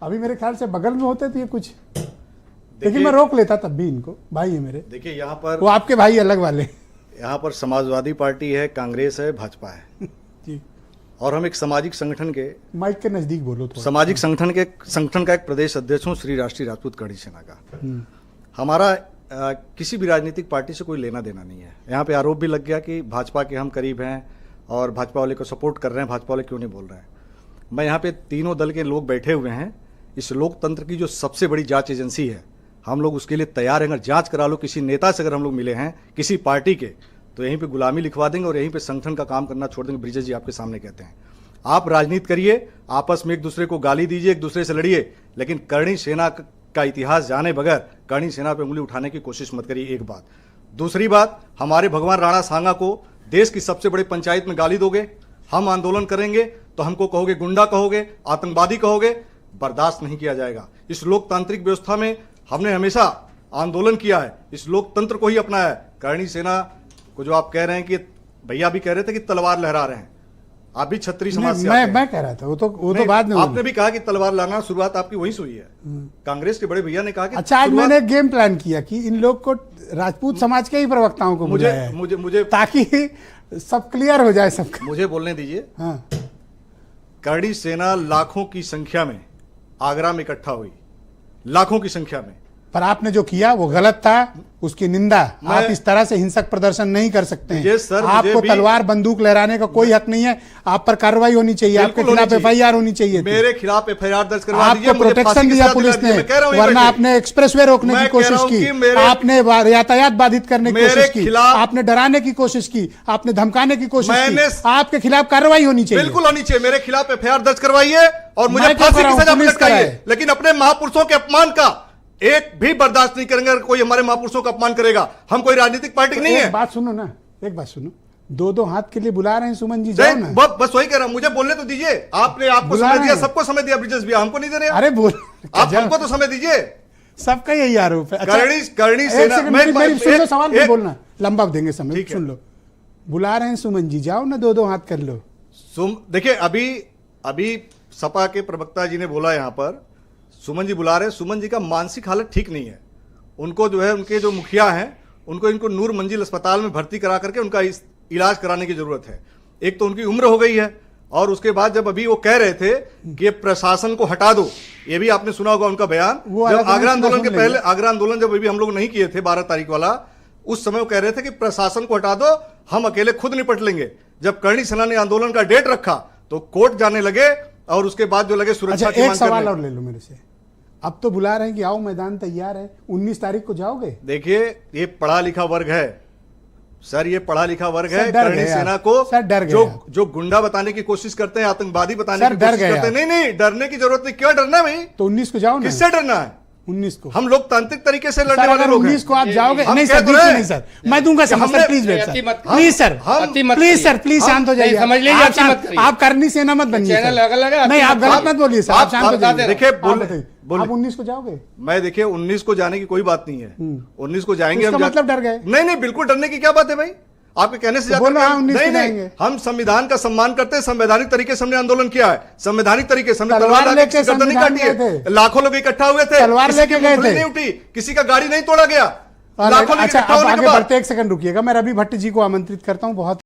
अभी मेरे ख्याल से बगल में होते तो ये कुछ, लेकिन मैं रोक लेता तब भी इनको, भाई है मेरे। देखिए यहाँ पर, वो आपके भाई अलग वाले, यहाँ पर समाजवादी पार्टी है, कांग्रेस है, भाजपा है जी। और हम एक सामाजिक संगठन के, माइक के नजदीक बोलो थोड़ा। सामाजिक संगठन का एक प्रदेश अध्यक्ष हूँ, श्री राष्ट्रीय राजपूत करणी सेना का। हमारा किसी भी राजनीतिक पार्टी से कोई लेना देना नहीं है। यहाँ पे आरोप भी लग गया कि भाजपा के हम करीब हैं और भाजपा वाले को सपोर्ट कर रहे हैं, भाजपा वाले क्यों नहीं बोल रहे हैं। मैं यहाँ पे तीनों दल के लोग बैठे हुए हैं। इस लोकतंत्र की जो सबसे बड़ी जांच एजेंसी है, हम लोग उसके लिए तैयार हैं। अगर जांच करा लो किसी नेता से, अगर हम लोग मिले हैं किसी पार्टी के, तो यहीं पे गुलामी लिखवा देंगे और यहीं पे संगठन का काम करना छोड़ देंगे। ब्रिजेश जी आपके सामने कहते हैं, आप राजनीति करिए, आपस में एक दूसरे को गाली दीजिए, एक दूसरे से लड़िए, लेकिन करणी सेना का इतिहास जाने बगैर करणी सेना पे उंगली उठाने की कोशिश मत करिए। एक बात। दूसरी बात, हमारे भगवान राणा सांगा को देश की सबसे बड़ी पंचायत में गाली दोगे, हम आंदोलन करेंगे तो हमको कहोगे गुंडा, कहोगे आतंकवादी, कहोगे, बर्दाश्त नहीं किया जाएगा। इस लोकतांत्रिक व्यवस्था में हमने हमेशा आंदोलन किया है, इस लोकतंत्र को ही अपनाया है। करणी सेना को जो आप कह रहे हैं कि भैया भी कह रहे थे कि तलवार लहरा रहे हैं, आप भी क्षत्रिय समाज से मैं कह रहा था, वो तो बाद में आपने भी कहा कि तलवार लाना, शुरुआत आपकी वहीं से हुई है। कांग्रेस के बड़े भैया ने कहा कि अच्छा, आज मैंने गेम प्लान किया कि इन लोग को राजपूत समाज के ही प्रवक्ताओं को बुलाया है, मुझे ताकि सब क्लियर हो जाए सबका। मुझे बोलने दीजिए। हाँ। करणी सेना लाखों की संख्या में आगरा में इकट्ठा हुई, लाखों की संख्या में, पर आपने जो किया वो गलत था, उसकी निंदा। आप इस तरह से हिंसक प्रदर्शन नहीं कर सकते हैं। आपको तलवार बंदूक लहराने का कोई हक नहीं है। आप पर कार्रवाई होनी चाहिए, आपके खिलाफ एफआईआर होनी चाहिए। मेरे खिलाफ एफआईआर दर्ज करवा दीजिए। आपको प्रोटेक्शन दिया पुलिस ने, वरना आपने एक्सप्रेसवे रोकने की कोशिश की, आपने यातायात बाधित करने की कोशिश की, आपने डराने की कोशिश की, आपने धमकाने की कोशिश की। आपके खिलाफ कार्रवाई होनी चाहिए, बिल्कुल होनी चाहिए। मेरे खिलाफ एफआईआर दर्ज करवाइए और मुझे फांसी की सजा लटकाइए, लेकिन अपने महापुरुषों के अपमान का एक भी बर्दाश्त नहीं करेंगे। अगर कोई हमारे महापुरुषों का अपमान करेगा, हम कोई राजनीतिक पार्टी नहीं है। एक बात सुनो ना, एक बात सुनो, दो हाथ के लिए बुला रहे हैं सुमन जी, जाओ ना। बस वही कह रहा हूं, मुझे बोलने तो दीजिए। आपने आपको समय दिया, सबको समय दिया, ब्रिजेश भैया हमको नहीं दे रहे। अरे बोल, आप हमको तो समय दीजिए। सबका यही आरोप है। करणी सेना, सुन लो, सवाल नहीं बोलना, लंबा देंगे समय, सुन लो। बुला रहे हैं सुमन जी, जाओ ना, दो हाथ कर लो। देखिए, अभी सपा के प्रवक्ता जी ने बोला यहाँ पर सुमन जी बुला रहे हैं। सुमन जी का मानसिक हालत ठीक नहीं है। उनको जो है, उनके जो मुखिया हैं, इनको नूर मंजिल अस्पताल में भर्ती करा करके उनका इलाज कराने की जरूरत है। एक तो उनकी उम्र हो गई है, और उसके बाद जब अभी वो कह रहे थे कि प्रशासन को हटा दो, ये भी आपने सुना होगा उनका बयान। जब आगरा आंदोलन के पहले, आगरा आंदोलन जब अभी हम लोग नहीं किए थे 12 तारीख वाला, उस समय वो कह रहे थे कि प्रशासन को हटा दो, हम अकेले खुद निपट लेंगे। जब करणी सेना ने आंदोलन का डेट रखा तो कोर्ट जाने लगे, और उसके बाद जो लगे सुरक्षा की मांग करने। सवाल और ले लो मेरे से। अब तो बुला रहे हैं कि आओ, मैदान तैयार है, 19 तारीख को जाओगे। देखिए, ये पढ़ा लिखा वर्ग है सर, ये पढ़ा लिखा वर्ग है। करणी सेना को जो गुंडा बताने की कोशिश करते हैं, आतंकवादी बताने की कोशिश करते हैं, नहीं, डरने की जरूरत नहीं। क्यों डरना भाई? तो 19 को जाओ ना। किससे डरना है? 19 को हम लोकतांत्रिक तरीके से लड़ने वाले लोग हैं। 19 को आप जाओगे? नहीं सर, नहीं सर, मैं दूंगा समय sir, please wait sir, please sir, please शांत हो जाइए। समझ लीजिए, आप करणी सेना मत बनिए, नहीं आप गलत मत बोलिए सर, आप शांत हो जाइए। देखिए, आप 19 को जाओगे? मैं देखिए 19 को जाने की कोई बात नहीं है। 19 को जाएंगे हम। मतलब डर गए? नहीं, बिल्कुल डरने की क्या बात है भाई, आपके कहने से ज्यादा। नहीं, हम संविधान का सम्मान करते हैं। संवैधानिक तरीके से हमने आंदोलन किया है, संवैधानिक तरीके से। हमने तलवार लेके गर्दन काटी है, लाखों लोग इकट्ठा हुए थे, तलवार लेके गए थे, नहीं उठी, किसी का गाड़ी नहीं तोड़ा गया, लाखों लोग। अच्छा, अब आगे बढ़ते, 1 सेकंड रुकिएगा। मैं रवि भट्ट जी को आमंत्रित करता हूं। बहुत